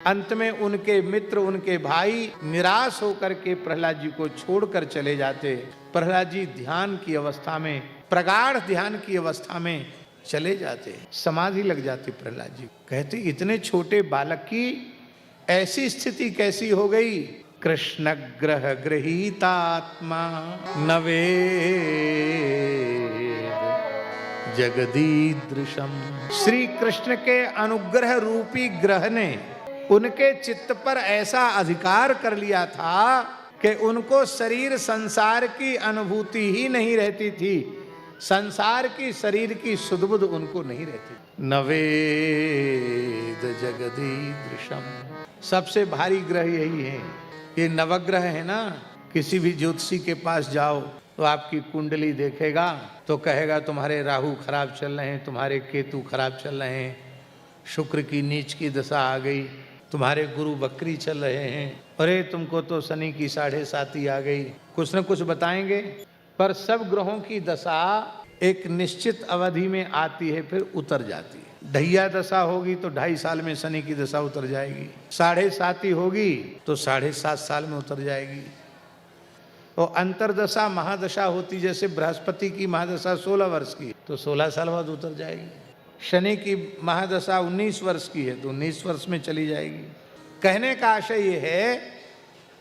अंत में उनके मित्र, उनके भाई निराश होकर के प्रहलाद जी को छोड़कर चले जाते। प्रहलाद जी ध्यान की अवस्था में, प्रगाढ़ ध्यान की अवस्था में चले जाते, समाधि लग जाती प्रहलाद जी। कहते इतने छोटे बालक की ऐसी स्थिति कैसी हो गई? कृष्ण ग्रह गृहीतात्मा नवेद जगदीदृशम। श्री कृष्ण के अनुग्रह रूपी ग्रह ने उनके चित्त पर ऐसा अधिकार कर लिया था कि उनको शरीर संसार की अनुभूति ही नहीं रहती थी, संसार की शरीर की सुधबुध उनको नहीं रहती। नवेद जगदीदृशम। सबसे भारी ग्रह यही है। ये नवग्रह है ना, किसी भी ज्योतिषी के पास जाओ तो आपकी कुंडली देखेगा तो कहेगा तुम्हारे राहु खराब चल रहे हैं, तुम्हारे केतु खराब चल रहे हैं, शुक्र की नीच की दशा आ गई, तुम्हारे गुरु बकरी चल रहे हैं, अरे तुमको तो शनि की 7.5 आ गई, कुछ न कुछ बताएंगे। पर सब ग्रहों की दशा एक निश्चित अवधि में आती है, फिर उतर जाती है। ढैया दशा होगी तो 2.5 साल में शनि की दशा उतर जाएगी, 7.5 होगी तो 7.5 साल में उतर जाएगी। तो अंतरदशा महादशा होती, जैसे बृहस्पति की महादशा 16 वर्ष की तो 16 साल बाद उतर जाएगी। शनि की महादशा 19 वर्ष की है तो 19 वर्ष में चली जाएगी। कहने का आशय ये है,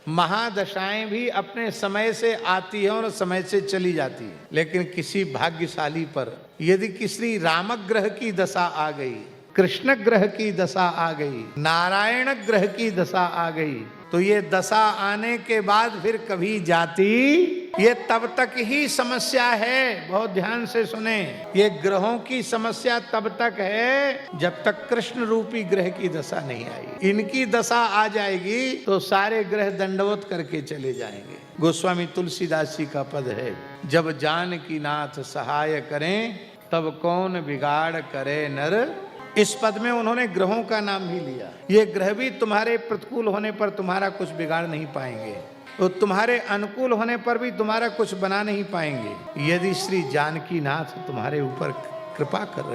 महादशाएं भी अपने समय से आती है और समय से चली जाती है, लेकिन किसी भाग्यशाली पर यदि किसी रामग्रह की दशा आ गई, कृष्ण ग्रह की दशा आ गई, नारायण ग्रह की दशा आ गई, तो ये दशा आने के बाद फिर कभी जाती, ये तब तक ही समस्या है। बहुत ध्यान से सुने, ये ग्रहों की समस्या तब तक है जब तक कृष्ण रूपी ग्रह की दशा नहीं आई। इनकी दशा आ जाएगी तो सारे ग्रह दंडवत करके चले जाएंगे। गोस्वामी तुलसीदास जी का पद है, जब जानकी नाथ सहाय करें तब कौन बिगाड़ करे नर। इस पद में उन्होंने ग्रहों का नाम भी लिया। ये ग्रह भी तुम्हारे प्रतिकूल होने पर तुम्हारा कुछ बिगाड़ नहीं पाएंगे, तो तुम्हारे अनुकूल होने पर भी तुम्हारा कुछ बना नहीं पाएंगे, यदि श्री जानकी नाथ तुम्हारे ऊपर कृपा कर रहे हैं।